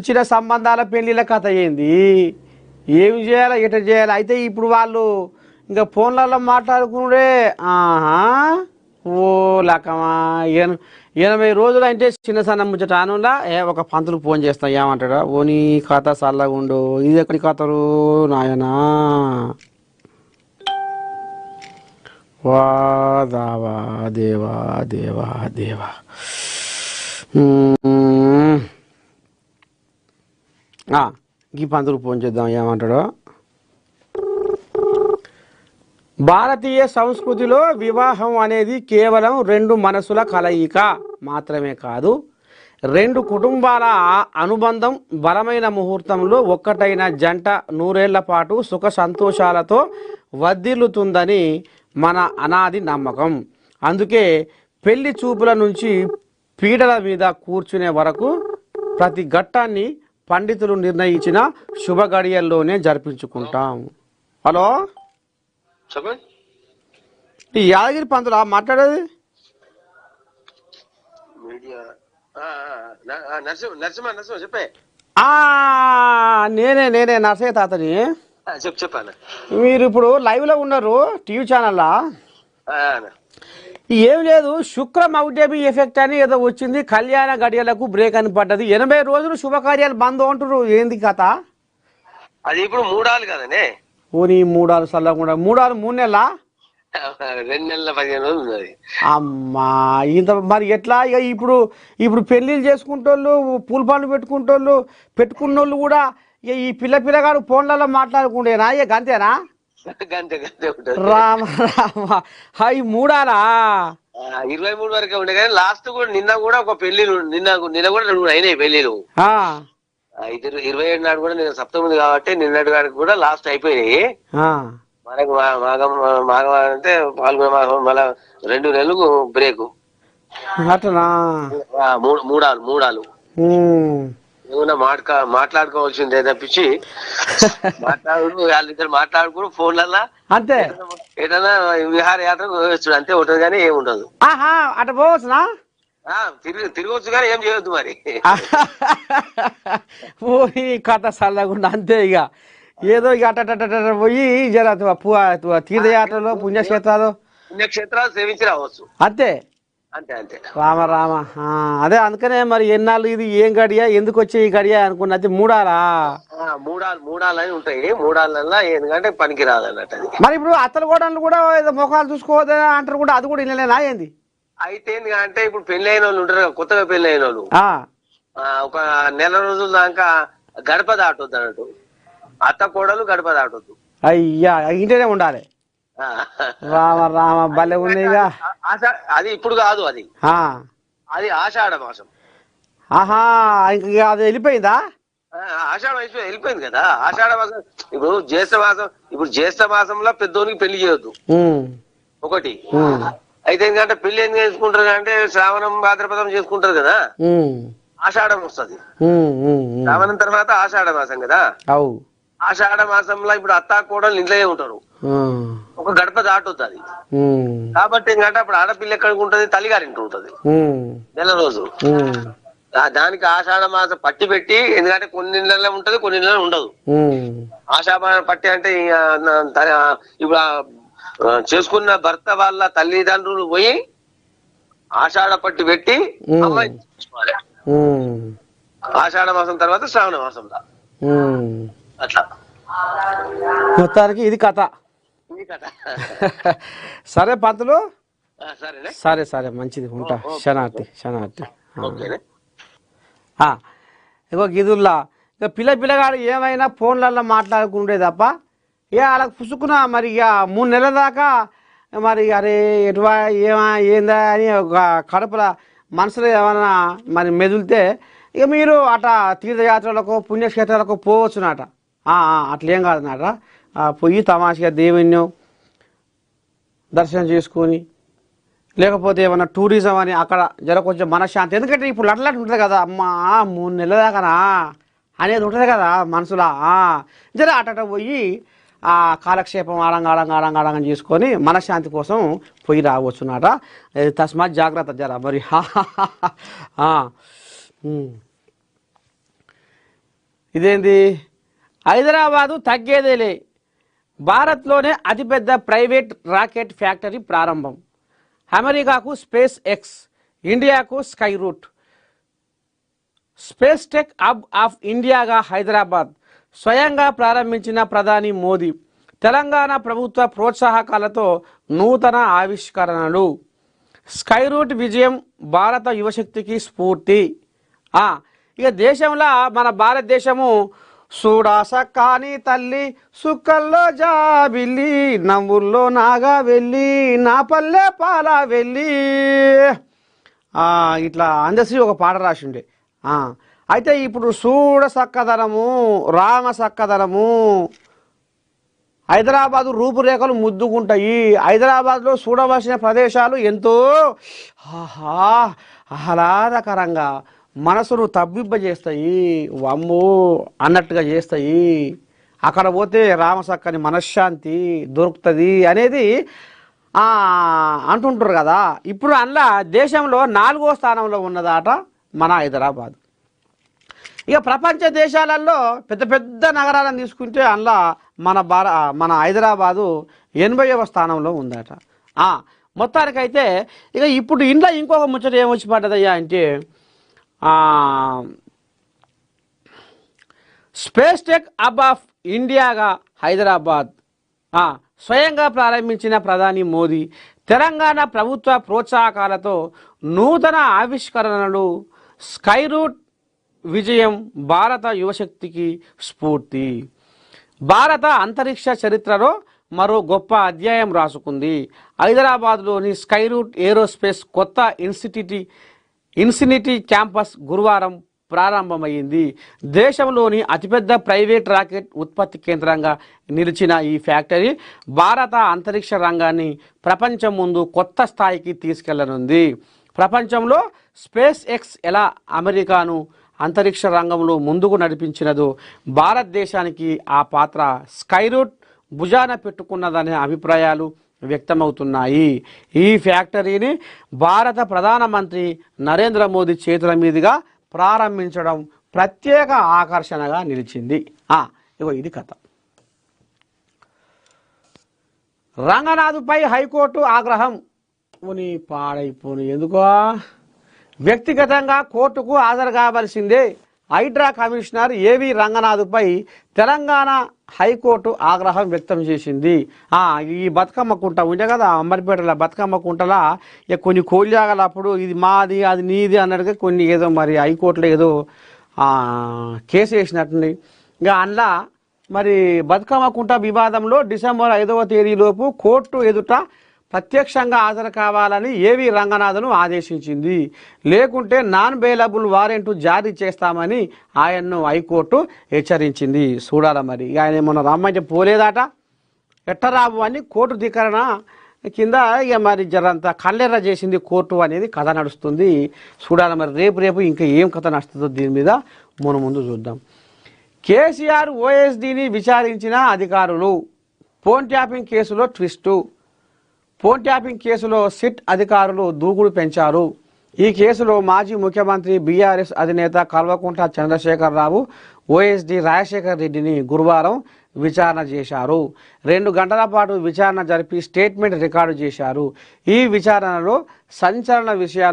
ఇచ్చిన సంబంధాల పెళ్లిల కథ ఏంది, ఏమి చేయాలి, ఎట చేయాలి? అయితే ఇప్పుడు వాళ్ళు ఇంకా ఫోన్లలో మాట్లాడుకునే. ఆహా, ఓ లకమా 80 రోజులు అంటే చిన్న సన్న ముచ్చట అనులా. ఒక పంతులకు ఫోన్ చేస్తా, ఏమంటాడా? ఓ నీ కథ చల్లగా ఉండు, ఇది ఎక్కడి కథలు నాయనా. వా దావా దేవా దేవా దేవా. ఈ పంతులకు ఫోన్ చేద్దాం, ఏమంటాడో. భారతీయ సంస్కృతిలో వివాహం అనేది కేవలం 2 మనసుల కలయిక మాత్రమే కాదు, 2 కుటుంబాల అనుబంధం. బలమైన ముహూర్తంలో ఒక్కటైన జంట 100 ఏళ్ల పాటు సుఖ సంతోషాలతో వర్ధిల్లుతుందని మన అనాది నమ్మకం. అందుకే పెళ్లి చూపుల నుంచి పీటల మీద కూర్చునే వరకు ప్రతి ఘట్టాన్ని పండితులు నిర్ణయించిన శుభ గడియల్లోనే జరిపించుకుంటాం. హలో, ఈ యాదగిరి పంతులా మాట్లాడేది? నేనే నర్సయ్య తాతని. చెప్పాను. మీరు ఇప్పుడు లైవ్ లో ఉన్నారు టీవీ ఛానల్లా. ఏం లేదు, శుక్ర మౌఢ్యమి ఎఫెక్ట్ అని ఏదో వచ్చింది, కళ్యాణ గడియలకు బ్రేక్ అని పడ్డది, 80 రోజులు శుభకార్యాలు బంద్ అంటారు. ఏంది కథ? అది ఇప్పుడు 3 కదనే. ఓని 3 సల్లకుండా 3 నెలలా? 2 నెలల 15 రోజులు ఉన్నది. అమ్మా, ఇంత మరి ఎట్లా? ఇక ఇప్పుడు పెళ్లిళ్ళు చేసుకుంటోళ్ళు, పూల పండ్లు పెట్టుకున్నోళ్ళు కూడా ఈ పిల్లగాడు ఫోన్లలో మాట్లాడుకుంటేనా? ఇక గంతేనా? రామ రామ, హై 3 23 వరకే ఉండే కానీ లాస్ట్ కూడా నిన్న కూడా ఒక పెళ్లిలు నిన్న కూడా 2 అయినాయి పెళ్లిలు. 27 నాడు కూడా నేను సప్తమి కాబట్టి నిన్నటి వాడికి కూడా లాస్ట్ అయిపోయినాయి. మనకు మాఘం అంటే పాల్గొన మాఘం మళ్ళా 2 నెలలకు బ్రేక్. అట్లా 3 ఏమన్నా మాట్లాడుకోవాల్సిందే తప్పించి వాళ్ళిద్దరు మాట్లాడుకుని ఫోన్లల్లా అంతే. ఏదైనా విహారయాత్రకు పోవచ్చు అంతే ఉంటుంది కానీ ఏముండదు. అట పోవచ్చునా? తిరగవచ్చు కానీ ఏం చేయొద్దు మరి. పోయి కథ చల్లకుండా అంతే. ఇక ఏదో ఇక అట పోయి జర తీర్థయాత్రలో పుణ్యక్షేత్రాలు సేవించి రావచ్చు అంతే. రామ రామ. అదే అందుకనే మరి ఎన్నాళ్ళు ఇది ఏం గడియా, ఎందుకు వచ్చే ఈ గడియా అనుకున్నది. 3 అని ఉంటాయి. 3 ఎందుకంటే పనికి రాదు అన్నట్టు. మరి ఇప్పుడు అత్తలు కూడా ఏదో ముఖాలు చూసుకోవద్దు అంటారు కూడా, అది కూడా ఇళ్ళలేనా ఏంది? అయితే అంటే ఇప్పుడు పెళ్లి అయిన వాళ్ళు ఉంటారు, కొత్తగా పెళ్లి అయిన వాళ్ళు ఒక నెల రోజుల దాకా గడప దాటొద్దు అన్నట్టు. అత్త కోడలు గడప దాటొద్దు. అయ్యా, ఇంటనే ఉండాలి. రామ రామ, భలే ఉంది. అది ఇప్పుడు కాదు, అది ఆషాఢ మాసం. ఇంకా అది వెళ్ళిపోయిందా? ఆషాఢ వెళ్ళిపోయింది కదా. ఆషాఢ మాసం ఇప్పుడు జ్యేష్ఠ మాసంలో పెద్దోనికి పెళ్లి చేయొద్దు ఒకటి. అయితే ఎందుకంటే పెళ్లి ఏం చేసుకుంటారు అంటే శ్రావణం భాద్రపదం చేసుకుంటారు కదా, ఆషాఢం వస్తుంది. శ్రావణం తర్వాత ఆషాఢ మాసం కదా. ఆషాఢ మాసంలో ఇప్పుడు అత్తా కోడలు ఇంట్లోనే ఉంటారు, ఒక గడప దాటొద్దు అది. కాబట్టి ఏంటంటే అప్పుడు ఆడపిల్ల ఎక్కడికి ఉంటది, తల్లిగారింటి ఉంటది నెల రోజు. దానికి ఆషాఢ మాసం పట్టి పెట్టి, ఎందుకంటే కొన్ని నెలలు ఉంటది, కొన్ని నెలలు ఉండదు. ఆషాఢ పట్టి అంటే ఇప్పుడు చేసుకున్న భర్త వాళ్ళ తల్లిదండ్రులు పోయి ఆషాఢ పట్టి పెట్టి అమ్మాయి చూసుకోవాలి. ఆషాఢ మాసం తర్వాత శ్రావణ మాసంలో అట్లా. మొత్తానికి ఇది కథ. సరే పంతులు, సరే మంచిది, ఉంటా. శనార్థి. ఇగో గిదుల్లా ఇక పిల్లగాడు ఏమైనా ఫోన్లలో మాట్లాడుకుంటే తప్ప వాళ్ళకి పుసుకున్నా మరి ఇక 3 నెలల దాకా మరి అరే ఎటువా ఏందా అని ఒక కడుపుల మనసులో ఏమైనా మరి మెదులితే ఇక మీరు అట తీర్థయాత్రలకు పుణ్యక్షేత్రాలకు పోవచ్చునట. అట్లేం కాదన్నట. పోయి తమాషగా దేవుణ్ణి దర్శనం చేసుకొని, లేకపోతే ఏమన్నా టూరిజం అని అక్కడ జర కొంచెం మనశ్శాంతి. ఎందుకంటే ఇప్పుడు లట్లాంటి ఉంటుంది కదా, అమ్మా 3 నెలల దాకానా అనేది ఉంటుంది కదా మనసులో. జర అట పోయి ఆ కాలక్షేపం ఆడంగా చేసుకొని మనశ్శాంతి కోసం పోయి రావచ్చునట. తస్మాత్ జాగ్రత్త జర మరి. ఇదేంది హైదరాబాదు తగ్గేదేలే, భారత్లోనే అతిపెద్ద ప్రైవేట్ రాకెట్ ఫ్యాక్టరీ ప్రారంభం, అమెరికాకు స్పేస్ ఎక్స్, ఇండియాకు Skyroot, space tech hub of ఇండియాగా హైదరాబాద్ స్వయంగా ప్రారంభించిన ప్రధాని మోదీ, తెలంగాణ ప్రభుత్వ ప్రోత్సాహకాలతో నూతన ఆవిష్కరణలు, స్కై రూట్ విజయం భారత యువశక్తికి స్ఫూర్తి. ఇక దేశంలో మన భారతదేశము సూడాసక్కాని తల్లి సుక్కల్లో జాబిల్లి నవ్వుల్లో నాగా వెళ్ళి నా పల్లె పాల వెళ్ళి ఇట్లా అందశ్రీ ఒక పాట రాసిండే. అయితే ఇప్పుడు సూడ సక్కదనము రామ సక్కదనము హైదరాబాదు రూపురేఖలు ముద్దుకుంటాయి. హైదరాబాద్లో చూడవలసిన ప్రదేశాలు ఎంతో ఆహ్లాదకరంగా మనసును తబ్బిబ్బజేస్తాయి, వమ్మో అన్నట్టుగా చేస్తాయి. అక్కడ పోతే రామసక్కని మనశ్శాంతి దొరుకుతుంది అనేది అంటుంటారు కదా. ఇప్పుడు అందులో దేశంలో 4వ స్థానంలో ఉన్నదాట మన హైదరాబాద్. ఇక ప్రపంచ దేశాలలో పెద్ద పెద్ద నగరాలను తీసుకుంటే అందులో మన హైదరాబాదు 80వ స్థానంలో ఉందట. మొత్తానికైతే ఇక ఇప్పుడు ఇంట్లో ఇంకొక ముచ్చట ఏమొచ్చి పడ్డదయ్యా అంటే స్పేస్ టెక్ హబ్ ఆఫ్ ఇండియాగా హైదరాబాద్ స్వయంగా ప్రారంభించిన ప్రధాని మోదీ, తెలంగాణ ప్రభుత్వ ప్రోత్సాహకాలతో నూతన ఆవిష్కరణలు, స్కై రూట్ విజయం భారత యువశక్తికి స్ఫూర్తి. భారత అంతరిక్ష చరిత్రలో మరో గొప్ప అధ్యాయం రాసుకుంది. హైదరాబాద్లోని స్కై రూట్ ఏరోస్పేస్ కొత్త ఇన్ఫినిటీ క్యాంపస్ గురువారం ప్రారంభమైంది. దేశంలోని అతిపెద్ద ప్రైవేట్ రాకెట్ ఉత్పత్తి కేంద్రంగా నిలిచిన ఈ ఫ్యాక్టరీ భారత అంతరిక్ష రంగాన్ని ప్రపంచం ముందు కొత్త స్థాయికి తీసుకెళ్లనుంది. ప్రపంచంలో స్పేస్ ఎక్స్ ఎలా అమెరికాను అంతరిక్ష రంగంలో ముందుకు నడిపించినదో భారతదేశానికి ఆ పాత్ర స్కై రూట్ భుజాన పెట్టుకున్నదనే అభిప్రాయాలు వ్యక్తమవుతున్నాయి. ఈ ఫ్యాక్టరీని భారత ప్రధానమంత్రి నరేంద్ర మోదీ చేతుల మీదుగా ప్రారంభించడం ప్రత్యేక ఆకర్షణగా నిలిచింది. ఇగో ఇది కథ. రంగనాథ్పై హైకోర్టు ఆగ్రహం. పోనీ పాడైపోని ఎందుకో వ్యక్తిగతంగా కోర్టుకు హాజరు కావాల్సిందే. హైడ్రా కమిషనర్ ఏవి రంగనాథ్పై తెలంగాణ హైకోర్టు ఆగ్రహం వ్యక్తం చేసింది. ఈ బతుకమ్మ కుంట ఉండే కదా అంబర్పేటలో, బతుకమ్మ కుంటలా ఇక కొన్ని కోళ్ళాగలప్పుడు ఇది మాది అది నీది అన్నట్టుగా కొన్ని ఏదో మరి హైకోర్టులో ఏదో కేసు వేసినట్టుంది. ఇక అందులో మరి బతుకమ్మ కుంట వివాదంలో డిసెంబర్ 5వ తేదీలోపు కోర్టు ఎదుట ప్రత్యక్షంగా హాజరు కావాలని ఏవి రంగనాథ్ను ఆదేశించింది. లేకుంటే నాన్ బెయిలబుల్ వారెంట్ జారీ చేస్తామని ఆయన్ను హైకోర్టు హెచ్చరించింది. చూడాల మరి ఆయన మొన్న రమ్మంటే పోలేదట, ఎట్టరాబు అని కోర్టు ధిక్కరణ కింద ఇక మరి జరంతా కళ్ళెర్ర చేసింది కోర్టు అనేది కథ నడుస్తుంది. చూడాలి మరి రేపు ఇంకా ఏం కథ నడుస్తుందో దీని మీద మనం ముందు చూద్దాం. కేసీఆర్ ఓఎస్డీని విచారించిన అధికారులు. ఫోన్ ట్యాపింగ్ కేసులో ట్విస్టు. ఫోన్ ట్యాపింగ్ కేసులో సిట్ అధికారులు దూకుడు పెంచారు. ఈ కేసులో మాజీ ముఖ్యమంత్రి బీఆర్ఎస్ అధినేత కల్వకుంట్ల చంద్రశేఖరరావు ఓఎస్డీ రాజశేఖర్ రెడ్డిని గురువారం విచారణ చేశారు. 2 గంటల పాటు విచారణ జరిపి స్టేట్మెంట్ రికార్డు చేశారు. ఈ విచారణలో సంచలన విషయాలు